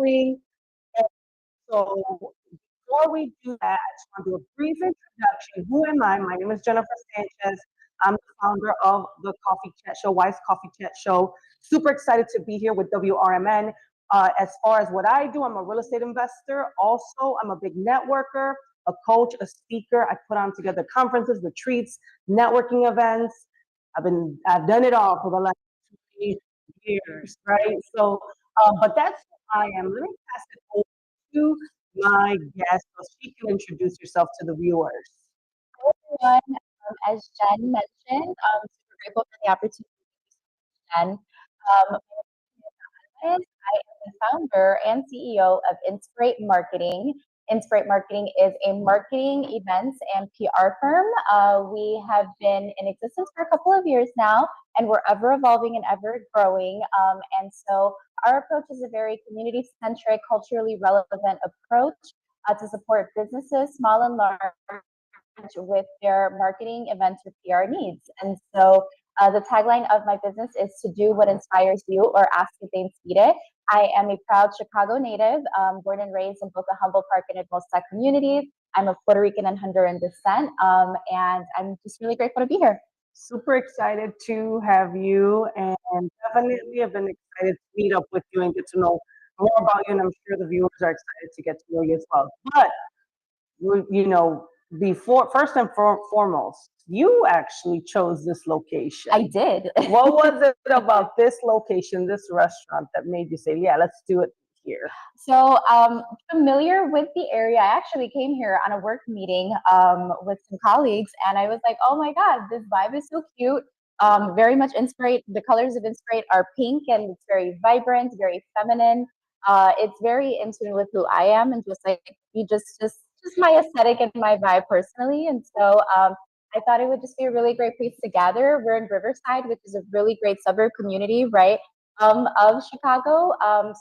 doing. And so before we do that, I just want to do a brief introduction. Who am I? My name is Jennifer Sanchez. I'm the founder of the Coffee Chat Show, Wise Coffee Chat Show. Super excited to be here with WRMN. As far as what I do, I'm a real estate investor. Also, I'm a big networker, a coach, a speaker. I put on together conferences, retreats, networking events. I've done it all for the last 20 years, right? So, but that's who I am. Let me pass it over to my guest so she can introduce herself to the viewers. Everyone. As Jen mentioned, super grateful for the opportunity, Jen. My name is I am the founder and CEO of Inspirate Marketing. Inspirate Marketing is a marketing, events, and PR firm. We have been in existence for a couple of years now, and we're ever evolving and ever growing. And so our approach is a very community-centric, culturally relevant approach to support businesses, small and large, with their marketing, events, or PR needs. And so the tagline of my business is to do what inspires you or ask if they inspire it. I am a proud Chicago native, born and raised in both the Humboldt Park and Hermosa communities. I'm of Puerto Rican and Honduran descent, and I'm just really grateful to be here. Super excited to have you, and definitely have been excited to meet up with you and get to know more about you. And I'm sure the viewers are excited to get to know you as well. But you know, before first and foremost, you actually chose this location. I did. What was it about this location, this restaurant, that made you say, "Yeah, let's do it here"? So, familiar with the area. I actually came here on a work meeting with some colleagues, and I was like, "Oh my God, this vibe is so cute." Very much Inspirate. The colors of Inspirate are pink, and it's very vibrant, very feminine. It's very in tune with who I am, and just like you, just my aesthetic and my vibe personally. And so, I thought it would just be a really great place to gather. We're in Riverside, which is a really great suburb community, right? Of Chicago.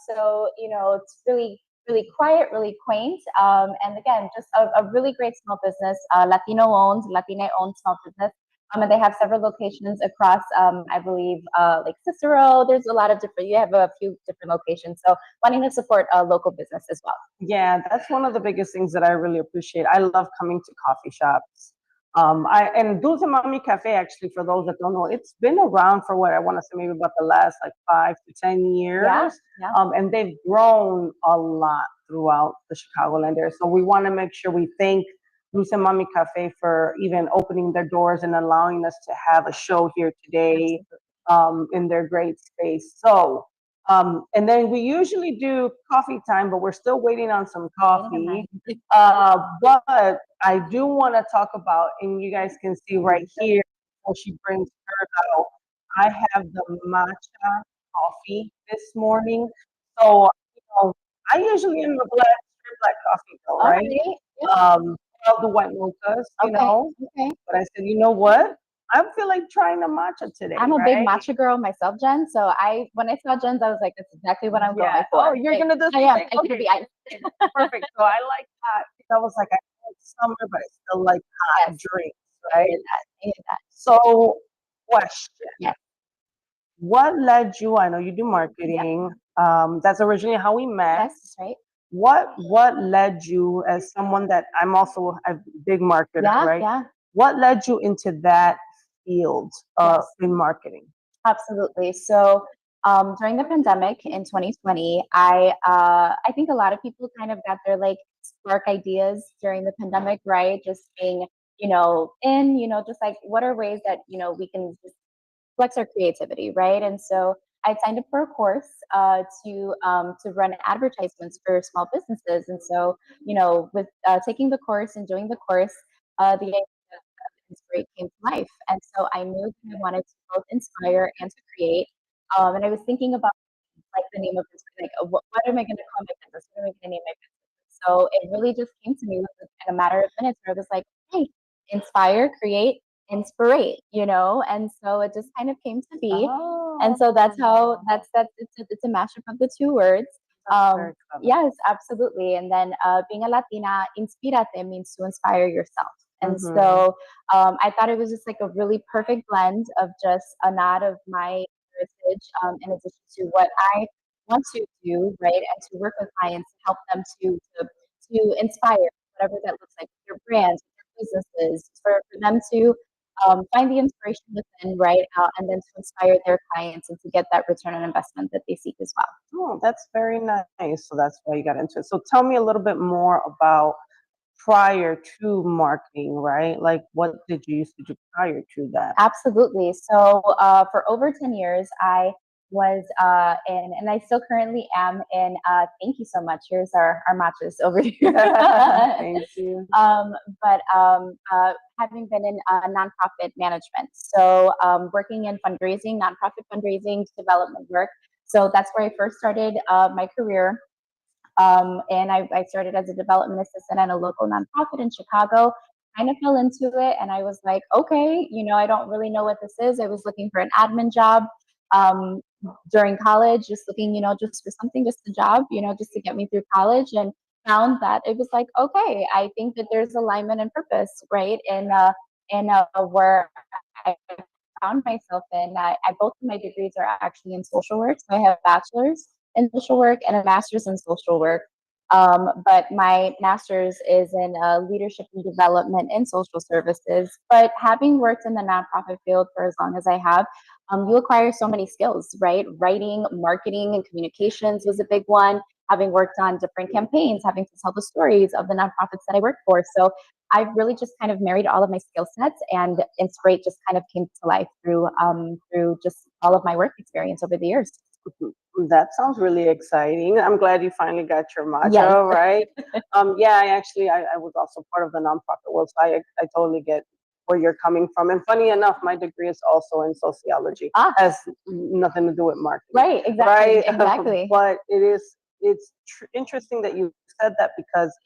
So, it's really quiet, really quaint. And again, just a really great small business, Latino owned, Latina owned small business. And they have several locations across, I believe, like Cicero. There's a lot of you have a few different locations. So wanting to support a local business as well. Yeah, that's one of the biggest things that I really appreciate. I love coming to coffee shops. And Dulce Mami Cafe, actually, for those that don't know, it's been around for what I want to say, maybe about the last like 5 to 10 years. Yeah. And they've grown a lot throughout the Chicagoland area. So we want to make sure we thank Dulce Mami Cafe for even opening their doors and allowing us to have a show here today in their great space. So, and then we usually do coffee time, but we're still waiting on some coffee. But I do want to talk about, and you guys can see right here, before she brings hers out, I have the matcha coffee this morning. So, I usually am a black coffee though, right? Love the white mochas, Okay. But I said, you know what? I feel like trying a matcha today. I'm a big right? matcha girl myself, Jen. So when I saw Jen's, I was like, that's exactly what I'm going for. Oh, you're gonna do I am. something? I could be iced. Perfect. So I like hot. I was like, I like summer, but I still like hot drinks, right? I hear that. So, question. Yes. What led you? I know you do marketing. That's originally how we met. Yes, that's right. What led you, as someone that I'm also a big marketer, right? Yeah. What led you into that field in marketing? Absolutely. So during the pandemic in 2020, I think a lot of people kind of got their like spark ideas during the pandemic, right? Just being, just like what are ways that, we can just flex our creativity, right? And so I signed up for a course to run advertisements for small businesses. And so, with taking the course and doing the course, the idea of Inspirate came to life. And so I knew that I wanted to both inspire and to create. And I was thinking about like the name of this, like what am I going to call my business? What am I going to name my business? So it really just came to me in a matter of minutes where I was like, hey, inspire, create, inspirate, and so it just kind of came to be. And so that's how it's a mashup of the two words. Yes, absolutely. And then being a Latina, inspírate means to inspire yourself. And so I thought it was just like a really perfect blend of just a nod of my heritage, in addition to what want to do, right, and to work with clients, help them to inspire whatever that looks like with their brands, with their businesses, for them to find the inspiration within, right, and then to inspire their clients and to get that return on investment that they seek as well. Oh, that's very nice. So that's why you got into it. So tell me a little bit more about prior to marketing, right? Like what did you used to do prior to that? Absolutely. So for over 10 years, I was and I still currently am in, thank you so much. Here's our matches over here. Thank you. Having been in nonprofit management. So working in fundraising, nonprofit fundraising, development work. So that's where I first started my career. And I started as a development assistant at a local nonprofit in Chicago. Kind of fell into it, and I was like, okay, I don't really know what this is. I was looking for an admin job um, during college, just looking, just for something, just a job, just to get me through college, and found that it was like, okay, I think that there's alignment and purpose, right, in where I found myself in. Both of my degrees are actually in social work, so I have a bachelor's in social work and a master's in social work. But my master's is in leadership and development in social services. But having worked in the nonprofit field for as long as I have, you acquire so many skills, right? Writing, marketing, and communications was a big one. Having worked on different campaigns, having to tell the stories of the nonprofits that I work for. So I've really just kind of married all of my skill sets, and Inspirate just kind of came to life through just all of my work experience over the years. That sounds really exciting. I'm glad you finally got your Yes. matcha, right? Yeah, I was also part of the nonprofit world, so I totally get where you're coming from. And funny enough, my degree is also in sociology. Has nothing to do with marketing. Right, exactly, Right? exactly. But it's interesting that you said that because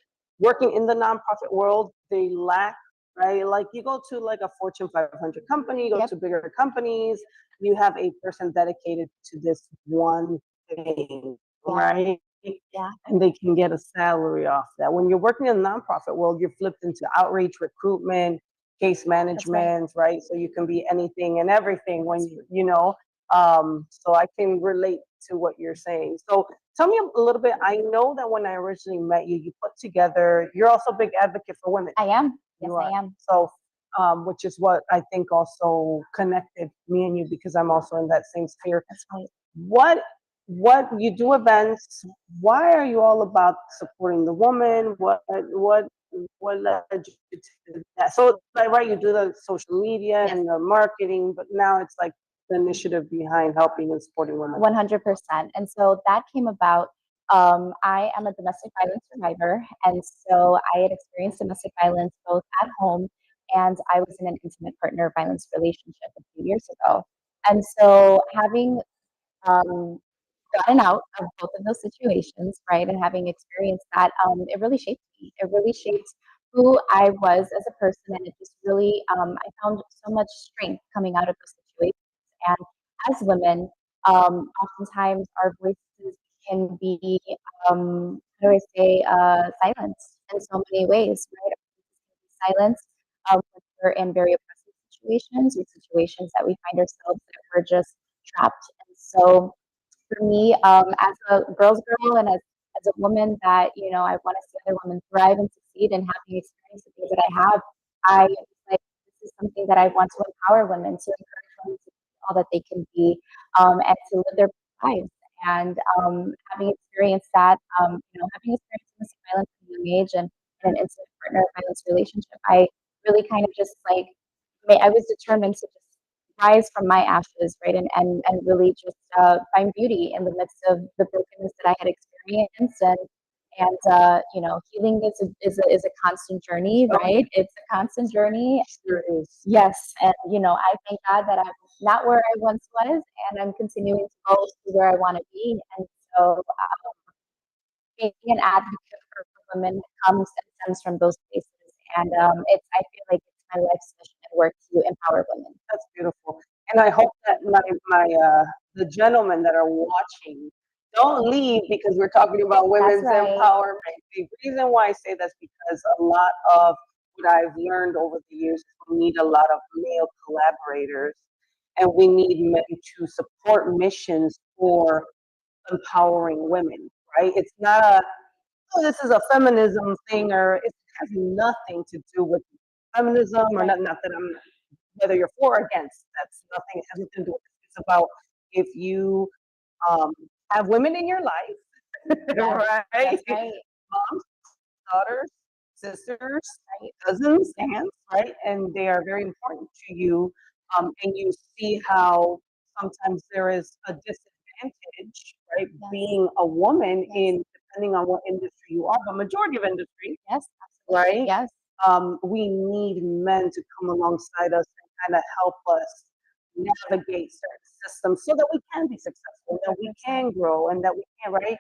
working in the nonprofit world, they lack, right? Like you go to like a Fortune 500 company, go Yep. to bigger companies, you have a person dedicated to this one thing, right? Yeah. And they can get a salary off that. When you're working in the nonprofit world, you're flipped into outreach, recruitment, case management, right? So you can be anything and everything when so I can relate to what you're saying. So tell me a little bit. I know that when I originally met you, you put together, you're also a big advocate for women. I am. Yes, You I are. am. So, which is what I think also connected me and you because I'm also in that same sphere. That's right. What what you do events? Why are you all about supporting the woman? What led you to that? So, like, right, you do the social media Yes. and the marketing, but now it's like the initiative behind helping and supporting women. 100%. And so that came about. I am a domestic violence survivor. And so I had experienced domestic violence both at home, and I was in an intimate partner violence relationship a few years ago. And so having um, gotten out of both of those situations, right, and having experienced that, it really shaped me. It really shaped who I was as a person, and it just really, I found so much strength coming out of those situations. And as women, oftentimes our voices can be, how do I say, silenced in so many ways, right? Silenced when we're in very oppressive situations or situations that we find ourselves that we're just trapped. And so for me, as a girl's girl and as a woman that, I want to see other women thrive and succeed and having experienced the things that I have, I like this is something that I want to empower women to encourage women to be all that they can be, and to live their lives. And having experienced that, having experienced domestic violence at a young age and in an intimate partner violence relationship, I really kind of just like I was determined to just rise from my ashes, right? And really just find beauty in the midst of the brokenness that I had experienced. And healing is a constant journey, right? It's a constant journey. Sure is. Yes. And, I thank God that I'm not where I once was, and I'm continuing to go to where I want to be. And so being an advocate for women comes and stems from those places. And I feel like it's my life's mission and work to empower women. That's beautiful. And I hope that the gentlemen that are watching don't leave because we're talking about women's right. empowerment. The reason why I say that's because a lot of what I've learned over the years is we need a lot of male collaborators and we need men to support missions for empowering women, right? It's not a, oh, this is a feminism thing, or it has nothing to do with feminism, or Right. not that I'm, whether you're for or against, that's nothing, it has nothing to do with it. It's about if you um, have women in your life, Yes, right? that's right. Moms, daughters, sisters, Right. cousins, Yep. aunts, right? And they are very important to you. And you see how sometimes there is a disadvantage, right? Yes. Being a woman Yes. in, depending on what industry you are, but majority of industry, Yes. Absolutely. right? Yes. We need men to come alongside us and kind of help us navigate certain systems so that we can be successful, that we 100%. can grow, and that we can, right?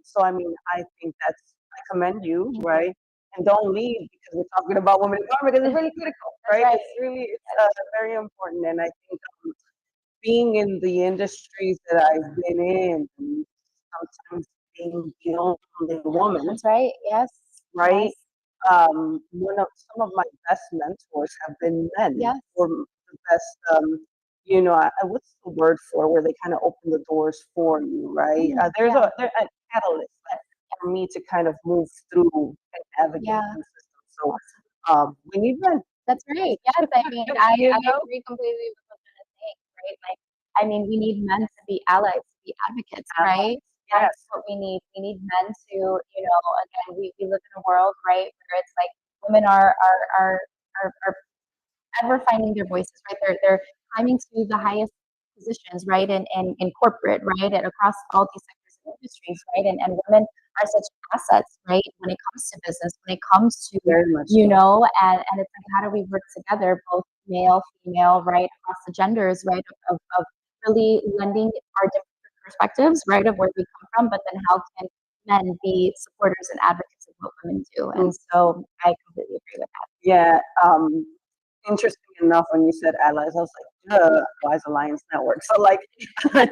So I mean, I think that's, I commend you, Thank you. right? And don't leave because we're talking about women empowerment because it's really critical, That's right? right. It's really, it's Yes. very important. And I think being in the industries that I've been in, and sometimes being the only woman, That's right. Yes. right? Yes. One of some of my best mentors have been men, Yes. or the best, what's the word for where they kind of open the doors for you, right? There's Yeah. a catalyst Yes. for me to kind of move through and navigate Yeah. through systems. So Awesome. we need men, That's right. Yes. I mean, I, you I know? agree completely with what you're saying, right? Like, I mean, we need men to be allies, to be advocates, right? Yes, That's what we need. We need men to, again, we live in a world, right, where it's like women are ever finding their voices, right? They're climbing to the highest positions, right? In corporate, right? And across all these sectors and industries, right? And women are such assets, right? When it comes to business, when it comes to, very much so. and it's like, how do we work together, both male, female, right? Across the genders, right? Of really lending our different perspectives, right? Of where we come from, but then how can men be supporters and advocates of what women do? And Mm, so I completely agree with that. yeah, interesting enough, when you said allies, I was like, Wise Alliance Network. So, like, right,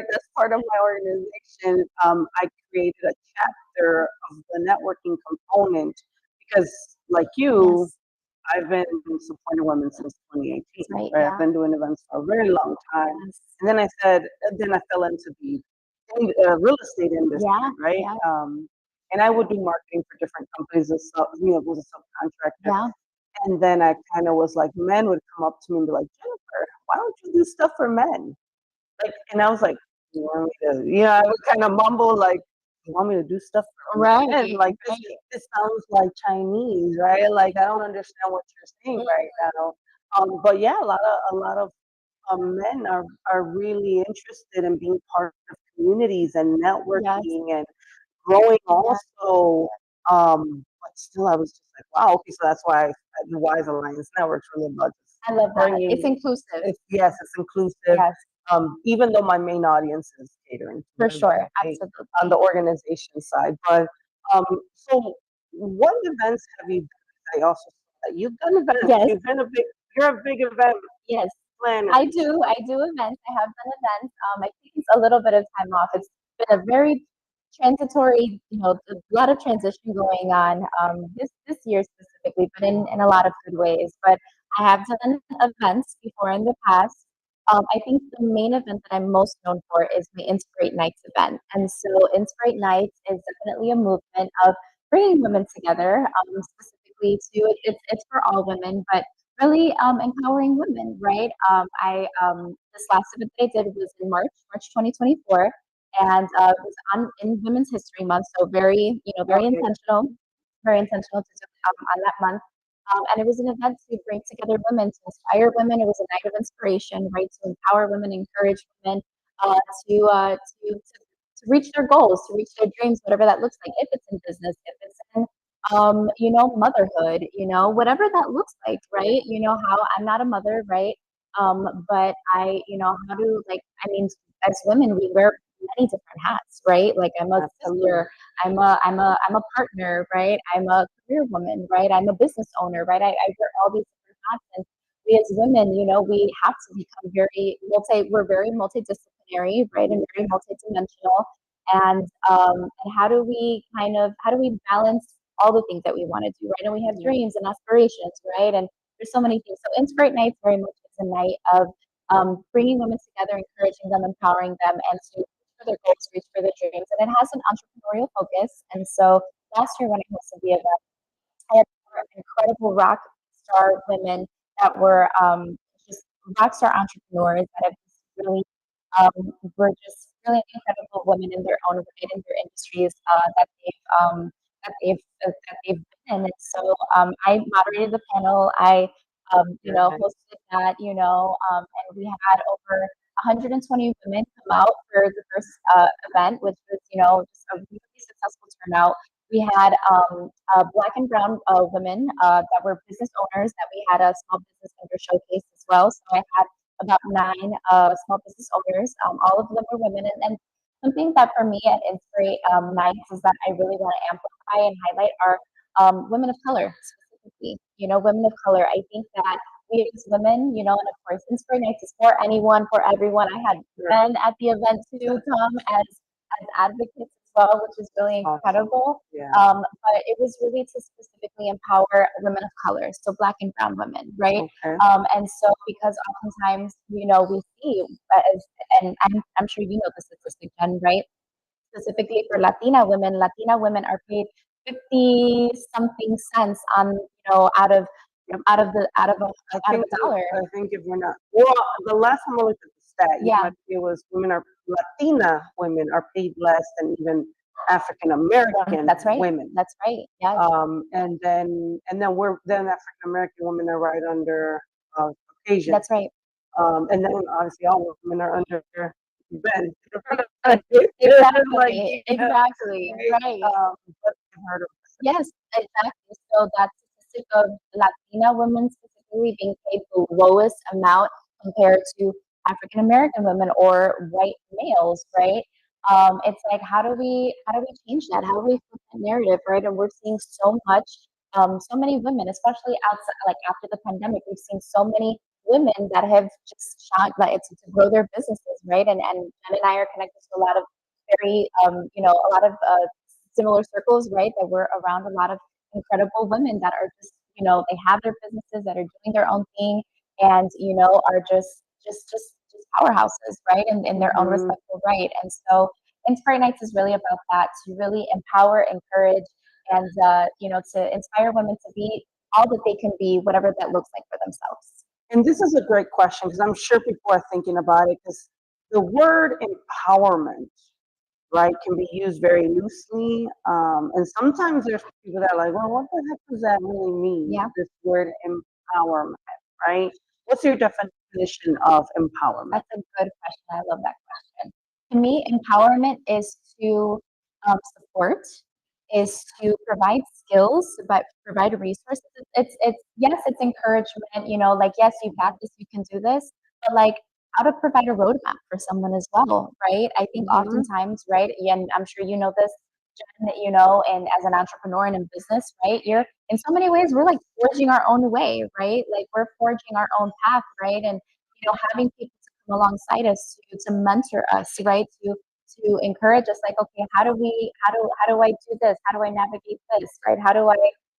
that's part of my organization. I created a chapter of the networking component because, like you, Yes. I've been supporting women since 2018. Right, Right, I've yeah. been doing events for a very long time, Yes. and then I fell into the real estate industry, Yeah, right? yeah, And I would do marketing for different companies as was a subcontractor. yeah. And then I kind of was like, men would come up to me and be like, Jennifer, why don't you do stuff for men? Like, and I was like, you want me to, I would kind of mumble like, you want me to do stuff for Right, men? Like right. this sounds like Chinese, right? Like I don't understand what you're saying Mm, right now. But yeah, a lot of men are really interested in being part of communities and yes, networking and growing yeah, also. But still, I was just like, wow, okay, so that's why the Wise Alliance Network's really about just I love that. It's bringing, inclusive. yes, it's inclusive. Yes, Even though my main audience is catering to for men, but sure. on the Absolutely. organization side. But so what events have you done? I also saw that you've done events. Yes, You're a big event yes. planner. I do events. I have done events. I think it's a little bit of time off. It's been a very transitory, a lot of transition going on this year specifically, but in a lot of good ways. But I have done events before in the past. I think the main event that I'm most known for is my Inspirate Nights event. And so Inspirate Nights is definitely a movement of bringing women together, specifically it's for all women, but really empowering women, right? I This last event that I did was in March 2024, and it was in Women's History Month, so Okay. very intentional to do on that month. And it was an event to bring together women, to inspire women. It was a night of inspiration, right? To empower women, encourage women to reach their goals, to reach their dreams, whatever that looks like. If it's in business, if it's in motherhood, whatever that looks like, right? How I'm not a mother, right? But how to, like, I mean, as women, we wear many different hats, right? Like, I'm a Absolutely. sister, I'm a partner, right? I'm a career woman, right? I'm a business owner, right? I wear all these different hats, and we as women, we have to become we're very multidisciplinary, right? And very multidimensional. And how do we balance all the things that we want to do, right? And we have Yeah. dreams and aspirations, right? And there's so many things. So Inspirate Nights very much is a night of bringing women together, encouraging them, empowering them, and to reach for their goals, reach for their dreams. And it has an entrepreneurial focus. And so last year when I hosted the event, I had four incredible rock star women that were just rock star entrepreneurs that have just really were just really incredible women in their own right in their industries that they've been in. And so I moderated the panel. I hosted that, and we had over 120 women come out for the first event, which was, just a really successful turnout. We had black and brown women that were business owners that we had a small business owner showcase as well. So I had about nine small business owners. All of them were women. And something that for me at Inspirate Nights is that I really want to amplify and highlight are women of color specifically. Women of color. I think that we as women, and of course, Inspirate Nights is for anyone, for everyone. I had men at the event too come as advocates as well, which is really incredible. Yeah. But it was really to specifically empower women of color, so black and brown women, right? Okay. And so because oftentimes, we see, and I'm sure you know the statistic, Jen, right? Specifically for Latina women are paid 50 something cents on, out of a dollar. I think if we're not, well, the last time I looked at the stat, Yeah. it was Latina women are paid less than even African American That's right. women. That's right. Yeah. And then African American women are right under Caucasian. That's right. And then obviously all women are under Ben. Exactly. Exactly. Right. But I've heard of Yes, exactly. So that statistic of Latina women specifically being paid the lowest amount compared to African American women or white males, right? It's like how do we change that? How do we flip that narrative, right? And we're seeing so much, so many women, especially outside, like after the pandemic, we've seen so many women that have just shot like to grow their businesses, right? And Jen and I are connected to a lot of very, a lot of similar circles, right? That we're around a lot of incredible women that are just, they have their businesses that are doing their own thing and, are just powerhouses, right? In their own respectful right. And so Inspire Nights is really about that, to really empower, encourage, and, to inspire women to be all that they can be, whatever that looks like for themselves. And this is a great question because I'm sure people are thinking about it because the word empowerment, right, can be used very loosely. And sometimes there's people that are like, well, what the heck does that really mean? Yeah. This word empowerment, right? What's your definition of empowerment? That's a good question. I love that question. To me, empowerment is to support, is to provide skills, but provide resources. It's yes, it's encouragement. Like yes, you got this, you can do this, but like how to provide a roadmap for someone as well, right? I think oftentimes, right, and I'm sure you know this, Jen, and as an entrepreneur and in business, right, you're in so many ways we're like forging our own way, right? Like we're forging our own path, right? And having people to come alongside us to mentor us, right? To encourage us, like, okay, how do I do this? How do I navigate this, right? How do I,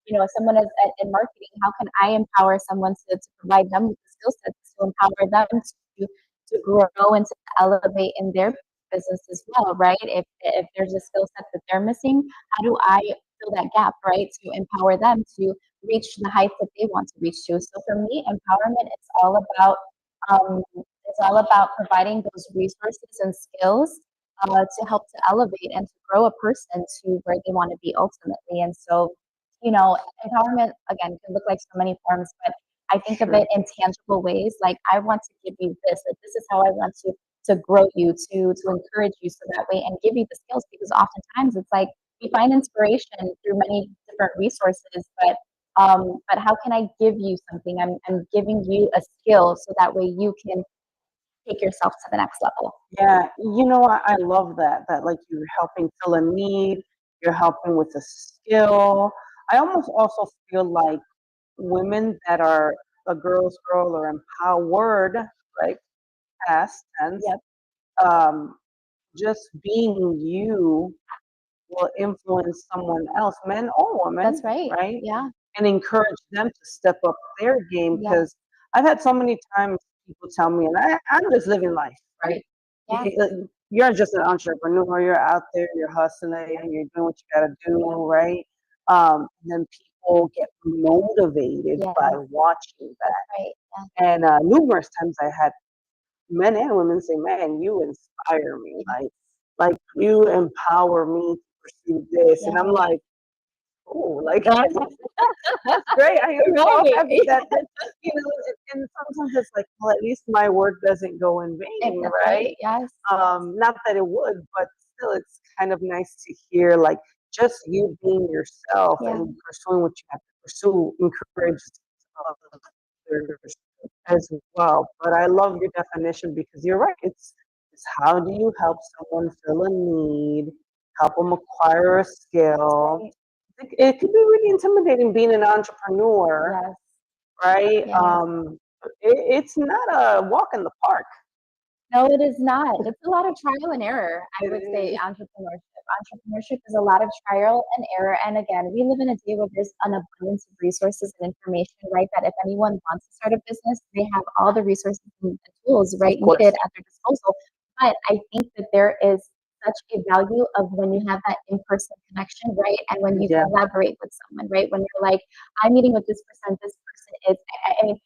if someone is in marketing, how can I empower someone to provide them with the skill sets to empower them to grow and to elevate in their business as well, right? If there's a skill set that they're missing, how do I fill that gap, right? To empower them to reach the heights that they want to reach to. So for me, empowerment is all about providing those resources and skills to help to elevate and to grow a person to where they want to be ultimately. And so, empowerment again can look like so many forms, but I think of it in tangible ways. Like I want to give you this. Like this is how I want to grow you, to encourage you, so that way, and give you the skills. Because oftentimes it's like we find inspiration through many different resources, but how can I give you something? I'm giving you a skill so that way you can take yourself to the next level. Yeah, I love that like you're helping fill a need, you're helping with a skill. I almost also feel like women that are a girl's girl or empowered, right? Past tense. Yep. Just being you will influence someone else, men or women. That's right. Right? Yeah. And encourage them to step up their game Yeah. because I've had so many times people tell me, and I'm just living life, right? Yeah. You're just an entrepreneur. You're out there, you're hustling, you're doing what you gotta do, right? And then people get motivated Yeah. by watching that. Right. And numerous times I had men and women say, "Man, you inspire me. Like you empower me to pursue this." And I'm Yeah. like, "Oh, like that's great. I am so Right. happy that you know." And sometimes it's like, well, at least my work doesn't go in vain, That's right? right. Yes. Not that it would, but still, it's kind of nice to hear like just you being yourself Yeah. and pursuing what you have to pursue encourages others as well. But I love your definition because you're right. It's how do you help someone fill a need, help them acquire a skill. Right. It can be really intimidating being an entrepreneur, Yes. right? Yes. It's not a walk in the park. No, it is not. It's a lot of trial and error, I It would say, is. entrepreneurship. Entrepreneurship is a lot of trial and error. And again, we live in a day where there's an abundance of resources and information, right? That if anyone wants to start a business, they have all the resources and tools, right, Of course. needed at their disposal. But I think that there is such a value of when you have that in-person connection, right? And when you Yeah. collaborate with someone, right? When you're like, I'm meeting with this person is, I mean,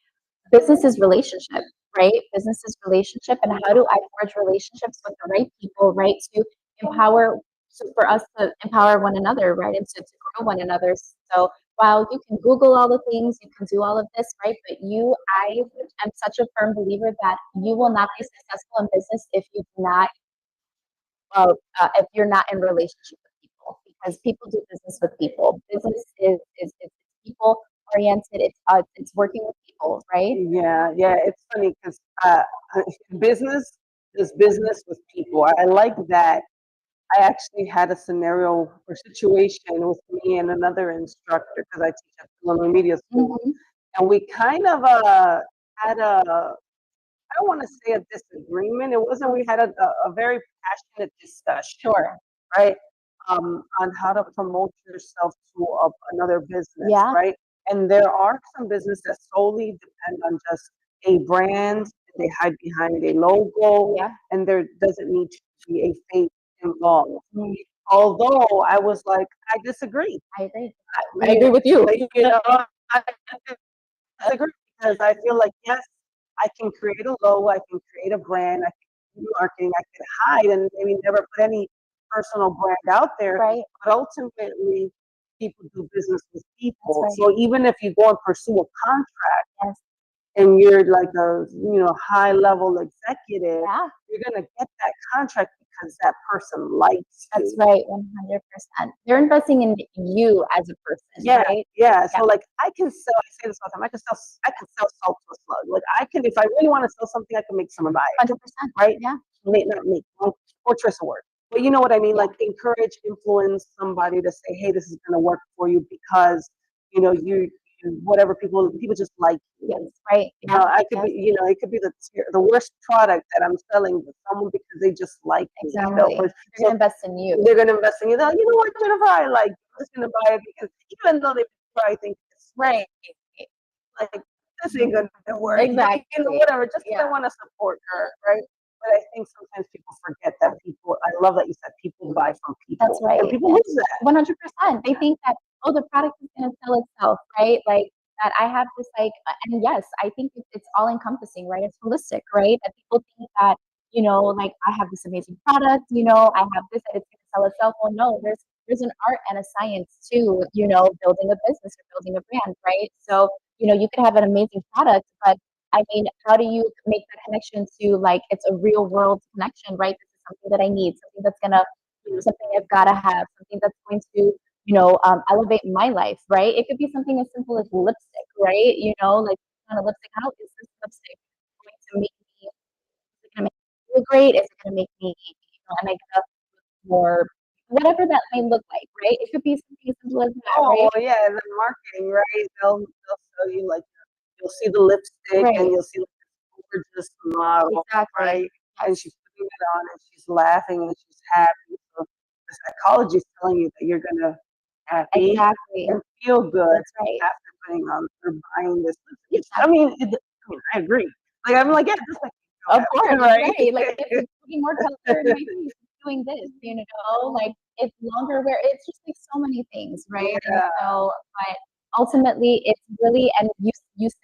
business is relationship, right? Business is relationship. And how do I forge relationships with the right people, right? To empower, so for us to empower one another, right? And to grow one another. So while you can Google all the things, you can do all of this, right? But I am such a firm believer that you will not be successful in business if you do not, if you're not in relationship with people, because people do business with people. Business is people oriented. It's working with people, right? Yeah, yeah, it's funny because business is business with people. I like that. I actually had a scenario or situation with me and another instructor because I teach at Illinois Media School, Mhm. and we kind of had I don't want to say a disagreement. It wasn't. We had a very passionate discussion, Sure. right? On how to promote yourself to another business, Yeah. right? And there are some businesses that solely depend on just a brand. They hide behind a logo, Yeah. and there doesn't need to be a face involved. Mm, Although I was like, I disagree. I agree. I You agree with you. know, I disagree because I feel like yes, I can create a logo, I can create a brand, I can do marketing, I can hide and maybe never put any personal brand out there. Right. But ultimately, people do business with That's people. right. So even if you go and pursue a contract Yes. and you're like a high level executive, Yeah. you're gonna get that contract because that person likes That's you. right. 100%. They're investing in you as a person, Yeah, right? yeah. Yeah. So like I can sell. I say this all the time. I can sell salt to a slug. Like I can, if I really want to sell something, I can make someone buy it. 100%. Right? Yeah. May not make or choice of word. But you know what I mean? Yeah. Like encourage, influence somebody to say, hey, this is going to work for you because whatever people just like you. Yes. Right. You know, I could Yes. be, it could be the worst product that I'm selling to someone because they just like me. Exactly. They're So gonna invest in you. they're gonna invest in you. They're like, you know what, Jennifer, I'm just gonna buy it because even though they probably think it's Right. like this ain't gonna work. Exactly. Whatever, just 'cause I Yeah. want to support her, right? But I think sometimes people forget that people. I love that you said people buy from people. That's right. And people Yeah. lose that. 100%. They think that, oh, the product is going to sell itself, right? Like that I have this and yes, I think it's all encompassing, right? It's holistic, right? That people think that, like I have this amazing product, I have this and it's going to sell itself. Well, no, there's an art and a science to, building a business or building a brand, right? So, you could have an amazing product, but I mean, how do you make that connection to like it's a real world connection, right? This is something that I need, something that's gonna something I've got to have, something that's going to, elevate my life, right? It could be something as simple as lipstick, right? Like on a lipstick, how is this lipstick going to make me? Is it going to make me feel great? Is it going to make me, am I going to more, whatever that may look like, right? It could be something as simple as that, Oh right? yeah, the marketing, right? They'll show you like you'll see the lipstick Right. and you'll see like this gorgeous model, Exactly. right? And Yes. she's putting it on and she's laughing and she's happy. So the psychology is telling you that you're gonna happy Exactly. and feel good That's right. after putting on or buying this lipstick. I mean, I agree. Like I'm like, yeah, just like Of course, right? right? Like it's putting more color in my face, it's doing this, like it's longer wear. It's just like so many things, right? And Yeah, so, but ultimately, it's really, and you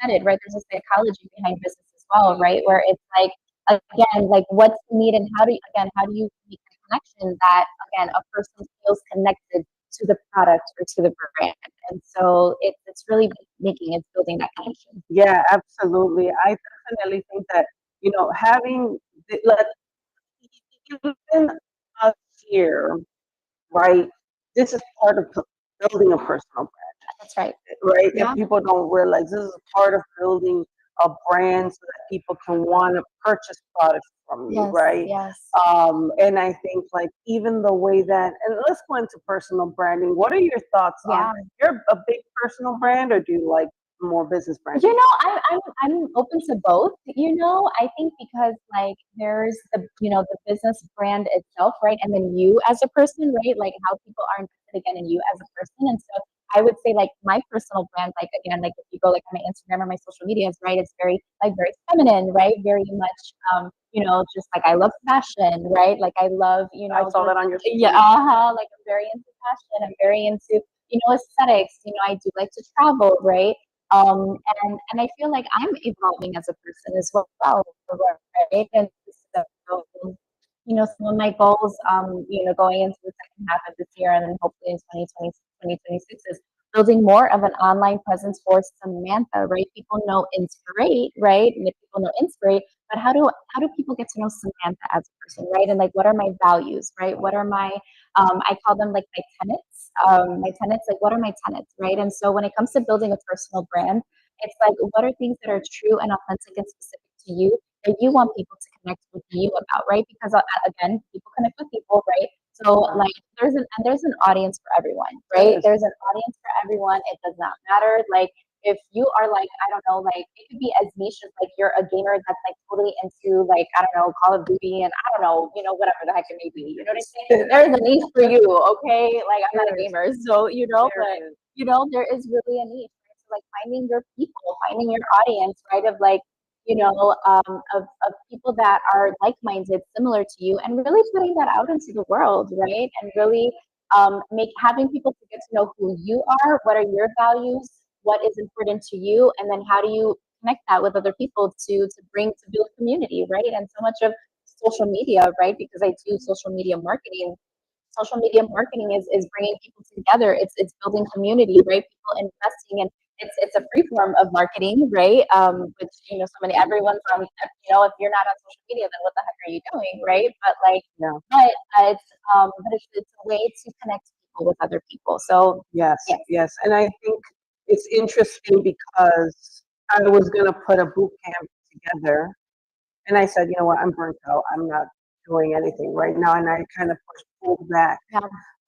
said it, right? There's a psychology behind business as well, right? Where it's like again, like what's the need, and how do you make the connection that again a person feels connected to the product or to the brand, and so it's really it's building that connection. yeah, absolutely. I definitely think that having like even us here, right? This is part of building a personal That's right. right? If Yeah. people don't realize this is part of building a brand so that people can want to purchase products from you, Yes. right? Yes. And I think like even the way that, and let's go into personal branding. What are your thoughts on? Yeah. You're a big personal brand, or do you like more business branding? I'm open to both. I think because like there's the business brand itself, right, and then you as a person, right, like how people are invested again in you as a person, and so I would say like my personal brand, like again, like if you go like on my Instagram or my social medias, right, it's very feminine, right, very much, just like I love fashion, right, like I love, I saw that on your yeah, story. like I'm very into fashion, I'm very into aesthetics. I do like to travel, right? And I feel like I'm evolving as a person as well, right? And so, some of my goals, going into the second half of this year and then hopefully in 2026 is building more of an online presence for Samantha, right? People know Inspirate, right? And if people know Inspirate, but how do people get to know Samantha as a person, right? And like, what are my values, right? What are my I call them like my tenets. Like what are my tenets, right? And so when it comes to building a personal brand, it's like what are things that are true and authentic and specific to you that you want people to connect with you about, right? Because again, people connect with people, right? So like there's an audience for everyone, right? Yes. There's an audience for everyone. It does not matter. Like if you are like, I don't know, like it could be as niche as like you're a gamer that's like totally into like, I don't know, Call of Duty and I don't know, whatever the heck it may be. You know what I'm saying? There's a niche for you, okay? Like I'm not a gamer, so but there is really a niche. Right? So like finding your people, finding your audience, right? Of like, of people that are like-minded, similar to you, and really putting that out into the world, right? And really make having people to get to know who you are, what are your values, what is important to you, and then how do you connect that with other people to build community, right? And so much of social media, right? Because I do social media marketing. Social media marketing is bringing people together. It's building community, right? People investing in it's a free form of marketing, right? Which so many everyone's on. If you're not on social media, then what the heck are you doing, right? But like, Yeah. it's a way to connect people with other people. So Yes, yes, yes. And I think it's interesting because I was going to put a boot camp together. And I said, you know what, I'm burnt out. I'm not doing anything right now. And I kind of pulled back. yeah,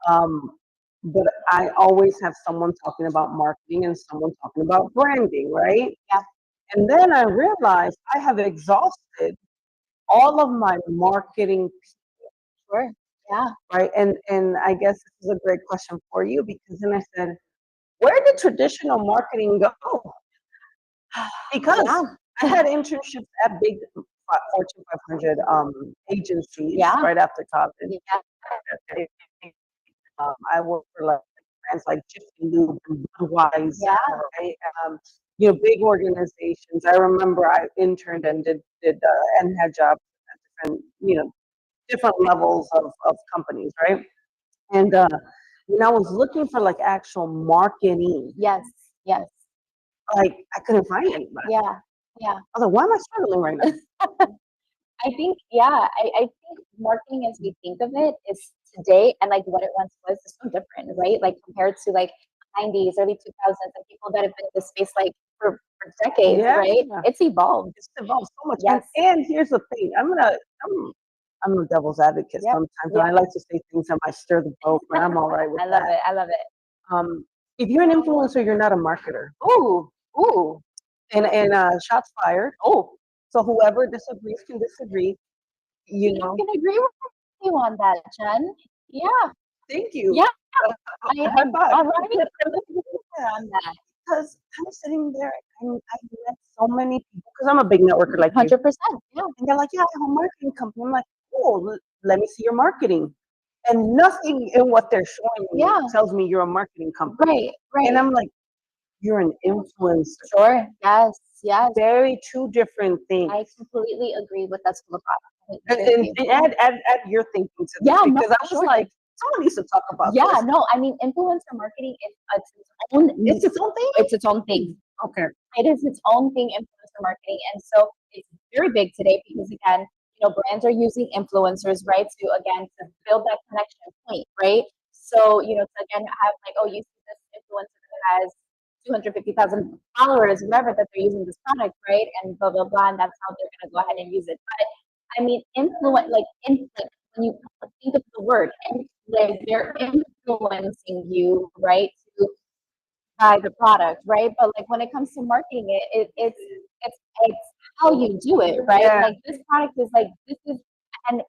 Um, but I always have someone talking about marketing and someone talking about branding, right? yeah, And then I realized I have exhausted all of my marketing, sure, yeah, right? And I guess this is a great question for you because then I said, where did traditional marketing go? Because yeah, I had internships at big Fortune 500 agencies yeah, right after college. yeah, I worked for like brands like Jiffy Lube and Budweiser, yeah, right? Big organizations. I remember I interned and did and had jobs at different levels of companies, right? And when I was looking for like actual marketing, yes, yes, like I couldn't find anybody. yeah, yeah. I was like, why am I struggling right now? I think, yeah, I think marketing as we think of it is today and like what it once was is so different, right? Like compared to like 90s, early 2000s, and people that have been in this space like for decades, Yeah, right? It's evolved. it's evolved so much. Yes. And here's the thing, I'm a devil's advocate Yep. sometimes, and Yep. I like to say things that might stir the boat, but I'm all right with I love that. it. I love it. If you're an influencer, you're not a marketer. Ooh, ooh, And shots fired. oh. So whoever disagrees can disagree. You I know. can agree with you on that, Jen. Yeah. Thank you. Yeah. High five. I'm right on that. because I was sitting there and I met so many people because I'm a big networker like you. 100%. Yeah. And they're like, yeah, I have a marketing company. I'm like, cool, let me see your marketing. And nothing in what they're showing me Yeah. tells me you're a marketing company. Right. And I'm like, you're an influencer. Sure. Yes. Very two different things. I completely agree with that school of thought. And add your thinking to this Yeah, no, because I was sure. like, someone needs to talk about Yeah, this. no, I mean, influencer marketing is its own. It's its own thing? It's its own thing. Okay. It is its own thing, influencer marketing, and so it's very big today because again, brands are using influencers, right, to build that connection point, right? So to again have like, oh, you see this influencer that has 250,000 followers, whatever, that they're using this product, right, and blah blah blah, and that's how they're going to go ahead and use it. But I mean, like when you think of the word, like they're influencing you, right, to buy the product, right? But like when it comes to marketing it's how you do it, right? Yeah. Like this product is like this is and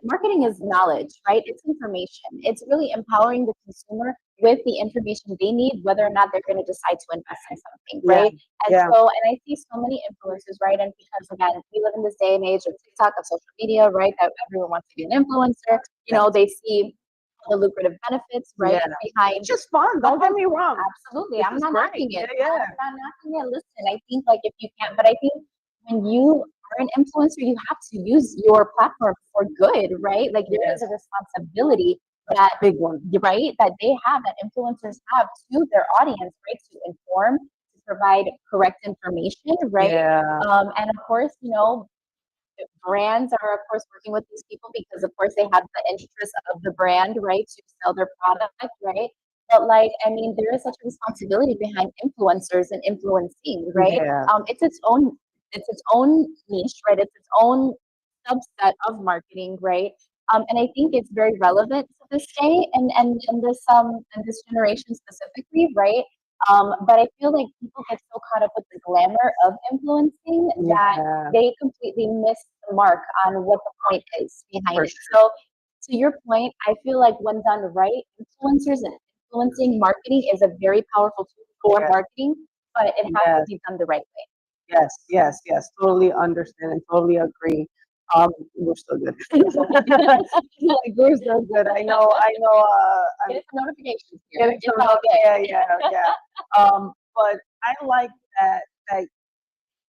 marketing is knowledge, right? It's information. It's really empowering the consumer with the information they need, whether or not they're going to decide to invest in something, right? And I see so many influencers, right? And because again, we live in this day and age of TikTok, of social media, right? That everyone wants to be an influencer. They see the lucrative benefits, right? Behind it's just fun. Don't get me wrong. Absolutely. This I'm is not great. knocking it. Yeah. I'm not knocking it. Listen, I think like if you can't, but I think when you are an influencer, you have to use your platform for good, right? Like there is a responsibility that big one, right? That they have, that influencers have to their audience, right? To inform, to provide correct information, right? Yeah. And of course, brands are of course working with these people because of course they have the interest of the brand, right, to sell their product, right? But like, I mean, there is such a responsibility behind influencers and influencing, right? Yeah. It's its own niche, right? It's its own subset of marketing, right? And I think it's very relevant to this day and this generation specifically, right? But I feel like people get so caught up with the glamour of influencing that they completely miss the mark on what the point is behind it. So to your point, I feel like when done right, influencers and influencing marketing is a very powerful tool for marketing, but it has to be done the right way. Yes. Totally understand and totally agree. We're still good. Like, we're still good. I know. Get some notifications here. Getting some yeah. But I like that,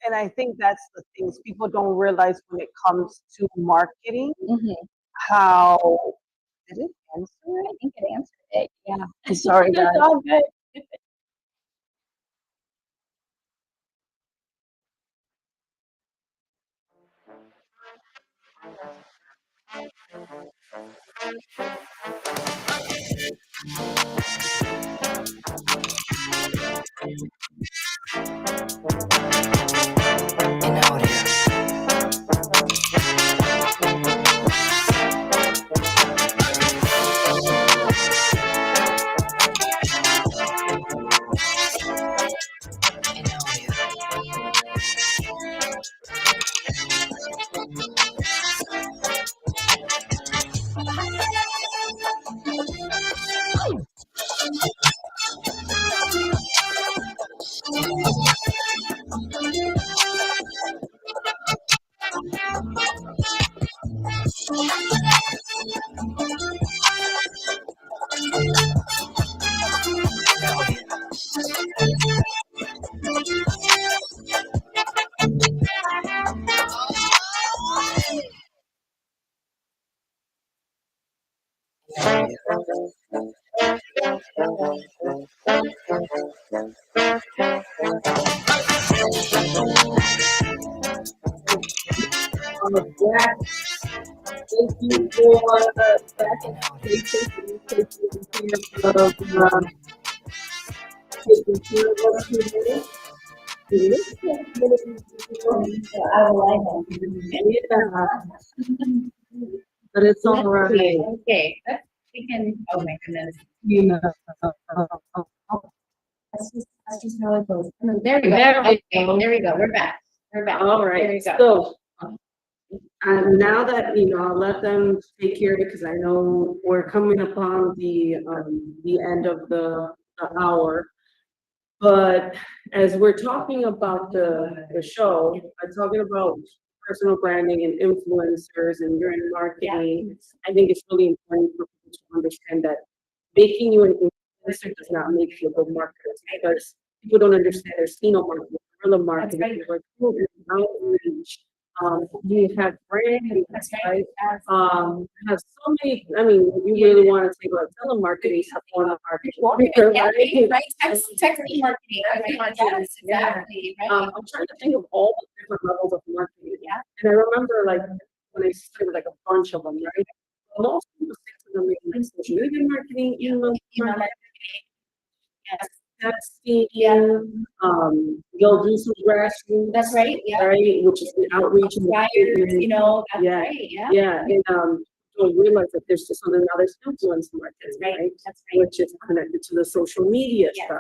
and I think that's the things people don't realize when it comes to marketing. How did it answer it? I think it answered it. Yeah. I'm sorry, guys. It's all good. Thank you for that patience and taking care of us today. I like it. But it's all right. Okay. We can. Oh my goodness. You know. That's just how it goes. There we go. There we go. We're back. All right. There we go. So, now that I'll let them take care of it because I know we're coming upon the end of the hour. But as we're talking about the show, I'm talking about personal branding and influencers and you're in marketing. I think it's really important for people to understand that making you an influencer does not make you a good marketer because people don't understand there's marketing, guerrilla marketing, recruitment, outreach. You have branding, right? Have so many. I mean, you really want to take like telemarketing, support marketing, right? Right, text marketing. Yes, exactly. Right. I'm trying to think of all the different levels of marketing. Yeah. And I remember like when I started like a bunch of them, right? Most people stick to them like social media marketing, email marketing, Yes. texting, they'll do some grassroots. That's right. Yeah. Right, which is the outreach and Flyers, that's yeah. right. Yeah. Yeah, and don't realize that there's just something now there's influence marketing, right? That's right. Which is connected to the social media side.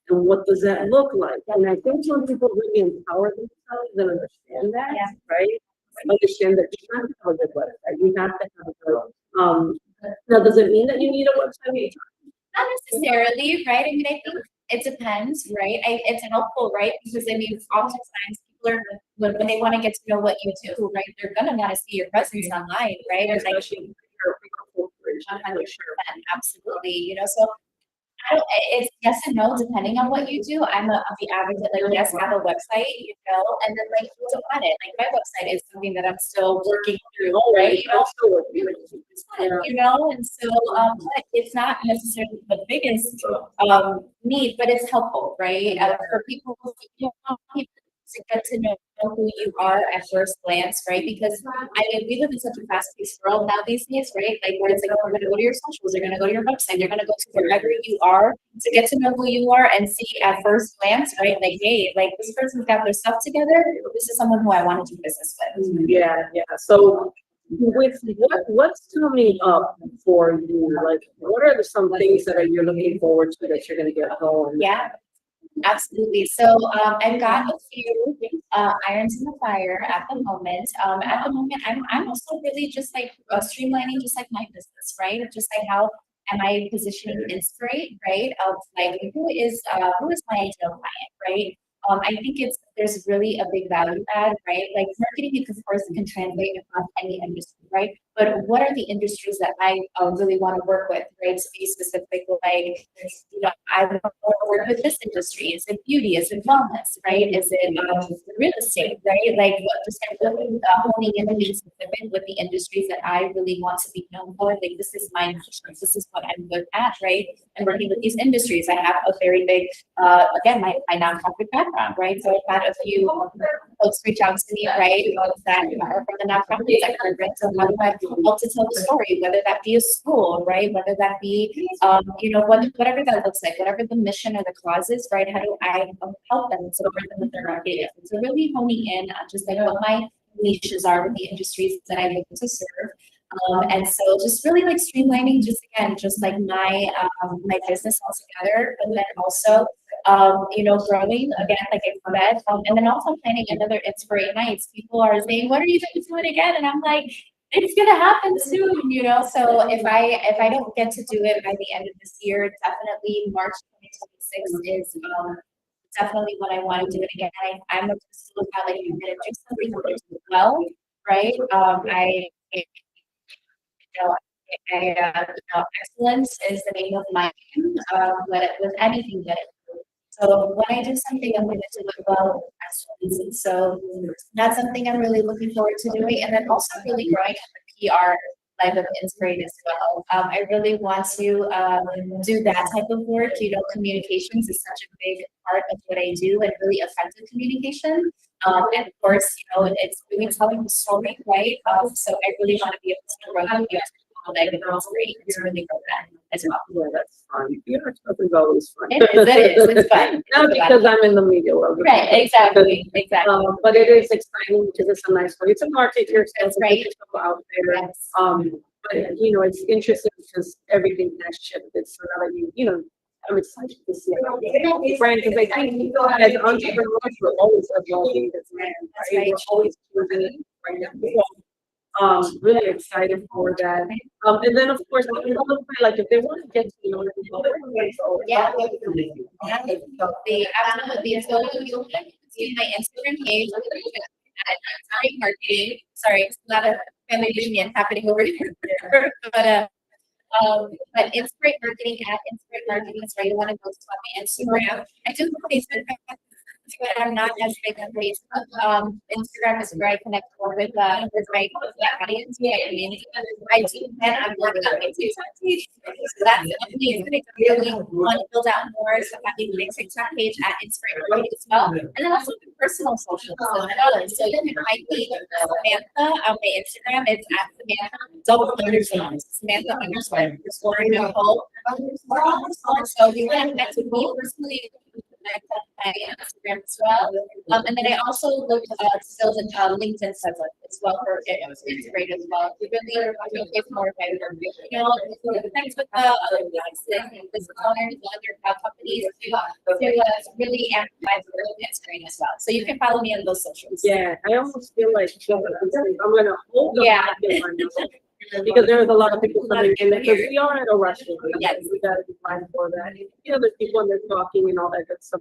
And what does that look like? And I think when people really empower themselves and understand that, right? Understand that you have to have a good website. You have to have a good now does it mean that you need a website? Not necessarily, right? I mean, I think it depends, right? It's helpful, right? Because I mean, oftentimes people are when they want to get to know what you do, right? They're gonna want to see your presence online, right? And like, Especially 100%, absolutely. So it's yes and no depending on what you do. I'm of the advocate like yes, have a website, and then like build upon it. Like my website is something that I'm still working through, right? And so but it's not necessarily the biggest need, but it's helpful, right? For people, people to get to know who you are at first glance, right? Because I mean, we live in such a fast-paced world now these days, right? Like where it's like, oh, they're gonna go to your socials, they're gonna go to your website, they're gonna go to wherever you are to get to know who you are and see at first glance, right? Like, hey, like this person's got their stuff together. This is someone who I want to do business with. Yeah. So with what's coming up for you? Like, what are some things that you're looking forward to that you're gonna get going? Yeah. Absolutely. So I've got a few irons in the fire at the moment. I'm also really just like streamlining, just like my business, right? Just like how am I positioning Inspirate, right? Of like who is my ideal client, right? I think there's really a big value add, right? Like marketing, you can, of course, can translate across any industry, right? But what are the industries that I really want to work with, right? To be specific, like, I want to work with this industry. Is it beauty? Is it wellness, right? Is it real estate, right? Like, just really honing in and being specific with the industries that I really want to be known for. Like, this is my niche. This is what I'm good at, right? And working with these industries, I have a very big, again, my nonprofit background, right? So I've had a few folks reach out to me, right, that are from the nonprofit sector, right? So how do I help to tell the story, whether that be a school, right? Whether that be, whatever that looks like, whatever the mission or the cause is, right? How do I help them and support them with their market? So really honing in on just like what my niches are with the industries that I look to serve. And so just really like streamlining, just like my business altogether, but then also growing again, like I said, and then also planning another Inspirate Nights. People are saying, "What are you going to do it again?" And I'm like, "It's gonna happen soon," So if I don't get to do it by the end of this year, definitely March 2026 is definitely when I want to do it again. I'm a person about like you're gonna do something well, right? Excellence is the name of my game, but with anything that I do. So when I do something, I'm going to do it well with excellence. And so that's something I'm really looking forward to doing. And then also really growing in the PR life of Inspirate as well. I really want to do that type of work. Communications is such a big part of what I do and really effective communication. And of course, it's really telling the story, right? So I really want to be able to grow that like Inspirate to really grow that as well. Yeah, that's fun. PR stuff is always fun. It is. It's fun. Not because I'm in the media world. Right, exactly. But it is exciting because it's a nice way to market yourself. That's right. Get yourself out there. Yes. But it's interesting because everything has shifted. So now that I'm excited to see it. Brand, because I think as entrepreneurs, we're always evolving this brand. That's Right? right. We're always choosing it. Right now. Really excited for that. And then of course, like if they want to get to know people. Yeah. Absolutely, absolutely. So you'll see my Instagram page at Inspired Marketing. Sorry, it's a lot of family reunion happening over here. But Inspired Marketing at Inspired Marketing is where you want to go to my Instagram. I do have Facebook, but I'm not as big on Facebook. Instagram is where I connect more with my audience, my community. I do plan on working on my TikTok page. So that's amazing. I really want to build out more. So having my TikTok page at Inspired Marketing as well. And then also my personal socials as well. So you can find me Samantha on my Instagram. It's at Samantha double underscore Samantha underscore Nicole. So if you want to connect with me personally, my Instagram as well. And then I also look still the LinkedIn as well for it's great as well. We really showcase more of my work. You know, connect with the other business owners, other companies to really amplify the work. It's great as well. So you can follow me on those socials. Yeah, I almost feel like I'm gonna hold them. Yeah. Because there's a lot of people coming in because we are at a rush. Yes. We gotta be mindful of that. You know, there's people and they're talking and all that good stuff.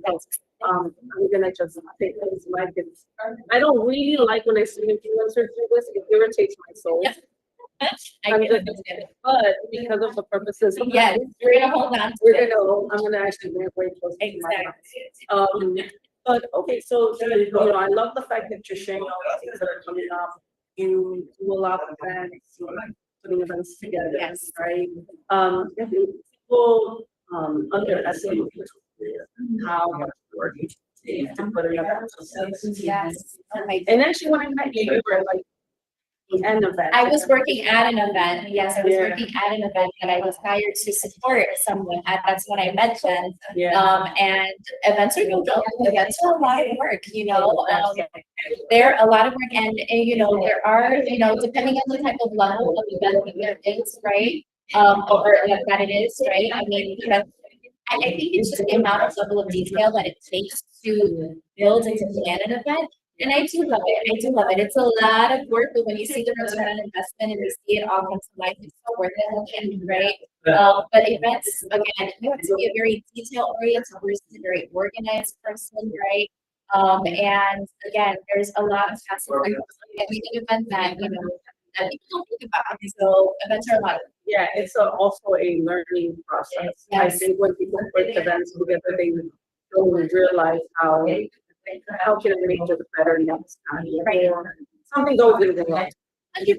I'm gonna just take things like it's. I don't really like when I see influencers do this. It irritates my soul. Yes. But because of the purposes, yes, we're gonna hold on. I'm gonna actually work way close to my but okay, so you know, I love the fact that you're sharing all the things that are coming up. You do a lot of events, putting events together, yes, right? I think people underestimate how much work it takes to put an event together. Yes. And actually, when I met you, you were like an event. I was working at an event. Yes, I was working at an event that I was hired to support someone at. That's when I met Jen. And events are no joke. Events are a lot of work, you know. They're a lot of work, and you know, there are, you know, depending on the type of level of event that there is, right? Or that it is, right? I mean, because I think it's just the amount of level of detail that it takes to build and to plan an event. And I do love it. I do love it. It's a lot of work, but when you see the return on investment and you see it all come to life, it's so worth it, right? But events, again, you have to be a very detail-oriented person, a very organized person, right? And again, there's a lot of facets of every event that, you know, that people don't think about. So events are a lot of. Yeah, it's also a learning process. Yes. I think when people put events together, they don't realize how can I make it better next time? Right. Something goes into wrong. 100%.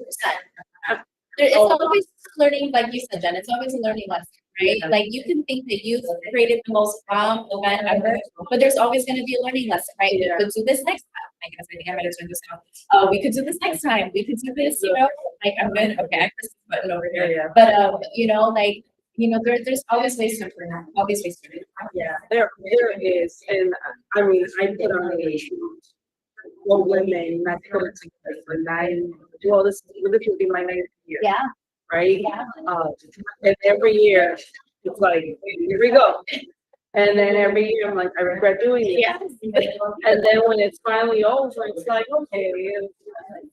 It's always learning, like you said, Jen. It's always a learning lesson, right? Like you can think that you've created the most bomb event ever, but there's always going to be a learning lesson, right? We could do this next time. I guess I think I might have turned this off. We could do this next time. We could do this, you know. Like I'm good. Okay, I pressed the button over here. Yeah. But you know, like. You know, there's always ways to improve. Always ways to improve. Yeah, there is, and I mean, I put on a for women, I put it together for 9. Well, this will be my 9th year. Yeah. Right. Yeah. And every year it's like, here we go. And then every year I'm like, I regret doing it. Yes. And then when it's finally over, it's like, okay,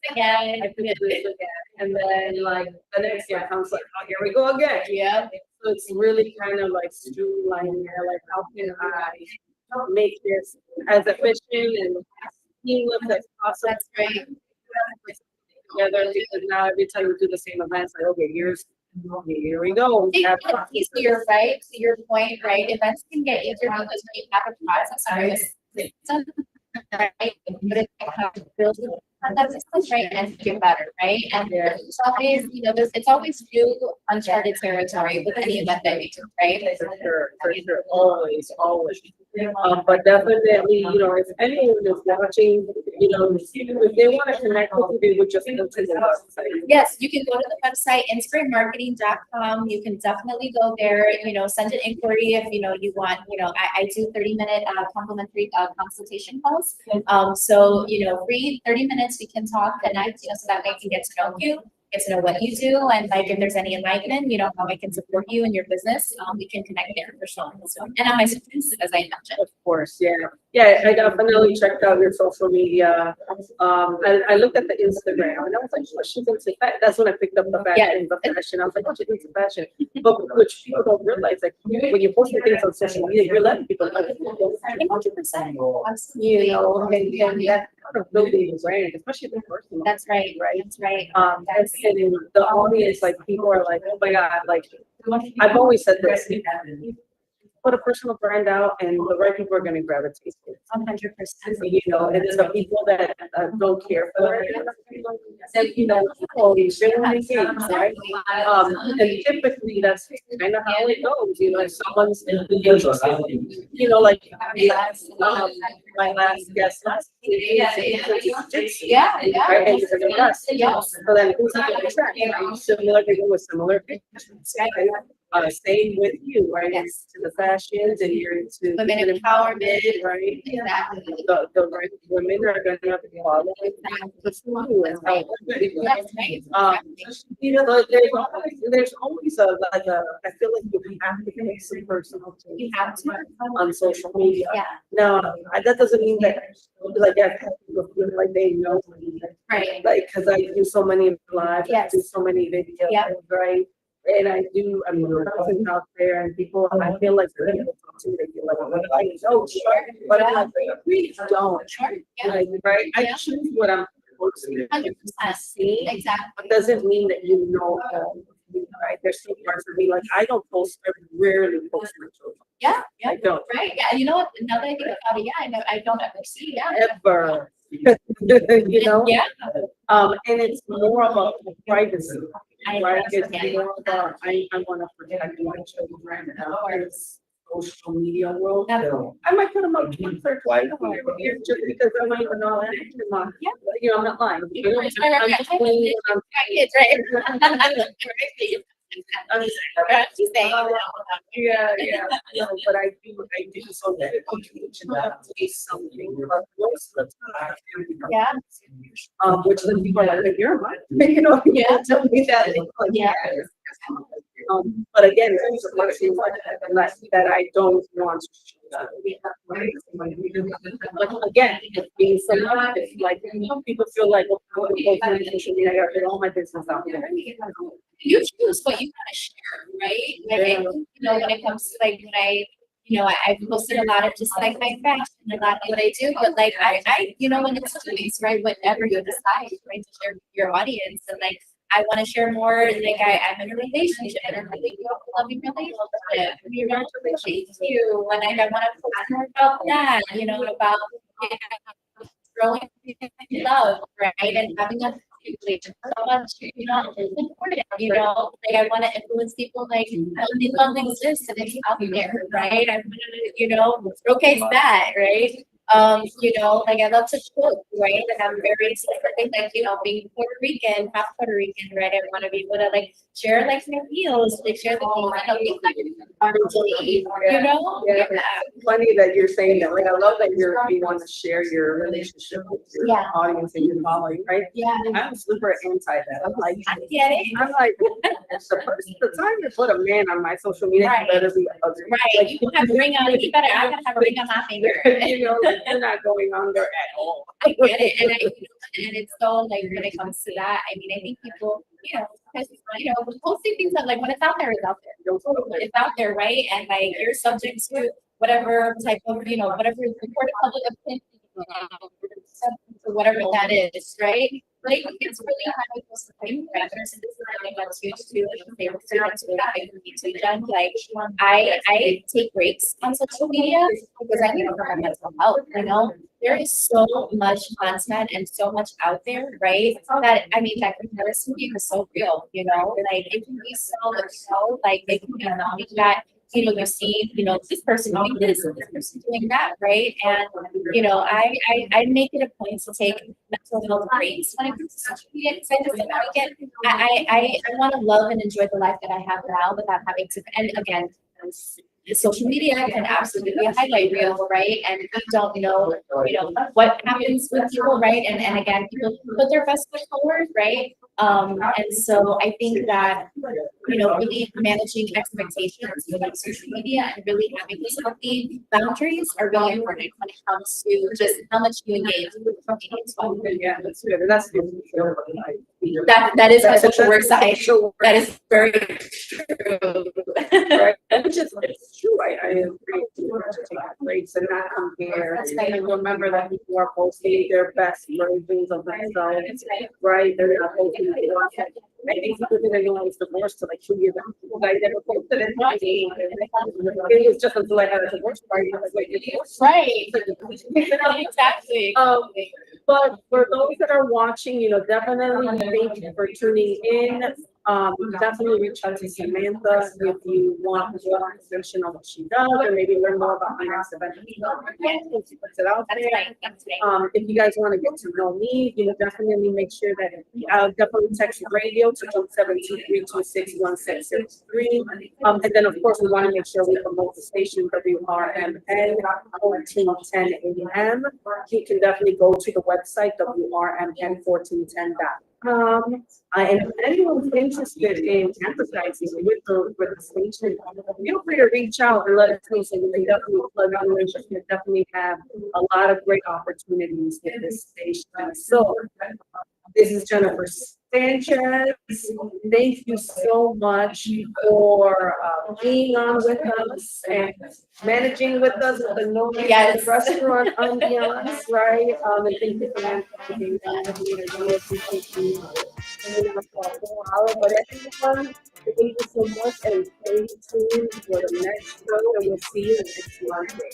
again, I can do this again. And then like the next year comes like, oh, here we go again. Yeah. So it's really kind of like streamlining there, like how can I make this as efficient and seamless as possible? That's great. Together, because now every time we do the same events, like okay, here we go. Easier, right? To your point, right? Events can get easier because when you have a process, right? But it's how to build that system, right, and get better, right? And it's always, you know, it's always new uncharted territory with any event that we do, right? For sure, always. But definitely, you know, if anyone is watching, you know, if they want to connect with you, they would just go to the website. Yes, you can go to the website, inspiredmarketing.com. You can definitely go there, you know, send an inquiry if, you know, you want, you know, I do 30-minute complimentary consultation calls. So, you know, free 30 minutes, we can talk, connect, you know, so that way we can get to know you. get to know what you do, and like if there's any enlightenment, you know, how I can support you in your business, we can connect there for sure. So, and on my students, as I mentioned. Of course, yeah. Yeah, I definitely checked out your social media. I looked at the Instagram and I was like, oh, she's into fashion. That's when I picked up the fashion. I was like, oh, she's into fashion. But which people don't realize, like, when you're posting things on social media, you're letting people know. 100%. You know, and that kind of building a brand, especially the personal. That's right. That's right. And the audience, like, people are like, oh my God, like, I've always said this. Put a personal brand out and the right people are gonna gravitate to it. 100%. You know, and then the people that don't care for it, then, you know, people generally engage, right? And typically that's kind of how it goes, you know, if someone's, you know, like my last guest last week. Yeah. Right, and he's a guest. So then who's not gonna track, right? Similar people with similar pictures, right? Same with you, right? Yes. To the fashions and you're into Women empowerment, right? exactly. The right women are gonna follow it. Right. That's right. You know, there's always like I feel like you have to make some personal You change have to. on social media. Yeah. Now, that doesn't mean that, like, I've had people feel like they know me, Right. like, cause I do so many lives, I Yes. do so many videos, Yeah. right? And I mean, the presence out there and people, I feel like they're able to, they feel like, oh, sure, but I'm like, please don't. Sure. Yeah. Like, right, I Yeah. choose what I'm posting. 100%. Exactly. But doesn't mean that you know, right, there's some parts of me, like, I don't post, I rarely post my children. Yeah. I don't, Right. Yeah. You know what? Now that I think about it, yeah, I don't ever see. Yeah. ever, you know? Yeah. And it's more about privacy. Right, it's Yeah. more about, I wanna protect my children and social media world. I might put them up once or twice a year just because I might even know that it's mine. Yeah. You know, I'm not lying. You know, I'm just Right. playing what I'm- It's right. I'm She's saying. yeah, no, but I do so that it's something, but most of the time. Yeah. Which then people are like, you're mine, you know, you can't tell me that. Like, Yeah. But again, it's a person that I don't want to. But again, being selective, like, people feel like, well, I'm gonna go through social media, I gotta put all my business out there. You choose what you want to share, right? Like, I think, you know, when it comes to like when I've posted a lot of just like my fashion, a lot of what I do, but like I, you know, when it's choice, right? Whatever you decide, right, to share with your audience, and like I want to share more. Like I'm in a relationship, and I'm really loving relationship. Congratulations to you, and like I want to post more about that. You know, about growing love, right, and having a so much, you know, it's important, you know, like I want to influence people, like, these love exists and it's out there, right? I want to, you know, showcase that, right? You know, like I love to cook, right? And I'm very specific, like, you know, being Puerto Rican, half Puerto Rican, right? I want to be able to like share like my meals, like share the things that help me, you know? Yeah. Funny that you're saying that, like, I love that you want to share your relationship with your Yeah. audience and your following, right? Yeah. I'm super anti that. I'm like, I get it. I'm like, the time you put a man on my social media, Right. you better be ugly. Right, you have a ring on, you better, I gotta have a ring on my finger. You know, like, you're not going under at all. I get it, and and it's so like when it comes to that, I mean, I think people, you know, because you know, posting things that like when it's out there, it's out there. It's out there, right? And like you're subject to whatever type of, you know, whatever reported public opinion, or whatever that is, right? Like it's really hard to post the same parameters, and this is something that's huge too. And they were students with that, I can be too young. Like I take breaks on social media because I need to work on mental health. You know, there is so much content and so much out there, right? That I mean, that comparison game is so real. You know, like it can be so like it can be something that you know you see, you know, this person doing this, this person doing that, right? And you know, I make it a point to take mental health breaks when it comes to social media because I just want to get I want to love and enjoy the life that I have now without having to. And again, social media can absolutely be a highlight reel, right? And we don't know, what happens with people, right? And again, people put their best foot forward, right? And so I think that, really managing expectations within social media and really having these healthy boundaries are really important when it comes to just how much you engage with social media as well. Yeah, that's good. And that's That is my That's- social work that's side. social work. That is very true. Right, and it's true, I agree. Rates and not compare, and remember that people are posting their best versions of themselves, right? They're not posting. I think people didn't realize the worst to like 2 years ago. I never posted it. It was just until I had a divorce party, I was like, Right. Exactly. But for those that are watching, definitely thank you for tuning in. Definitely reach out to Samantha if you want more information on what she does, or maybe learn more about my next event. She puts it out That's there. right. That's right. If you guys want to get to know me, definitely make sure that I'll definitely text radio to 723261663. And then of course we want to make sure we promote the station WRMN 1410 AM. You can definitely go to the website WRMN1410.com. And if anyone's interested in advertising with the station, feel free to reach out and let us know. So we can definitely plug on. We definitely have a lot of great opportunities with this station. So this is Jennifer Sanchez. Thank you so much for being on with us and managing with us with the No Yes. Restaurant ambiance, right? And thank you for being on. I really appreciate you. But everyone, thank you so much and stay tuned for the next show, and we'll see you next Monday.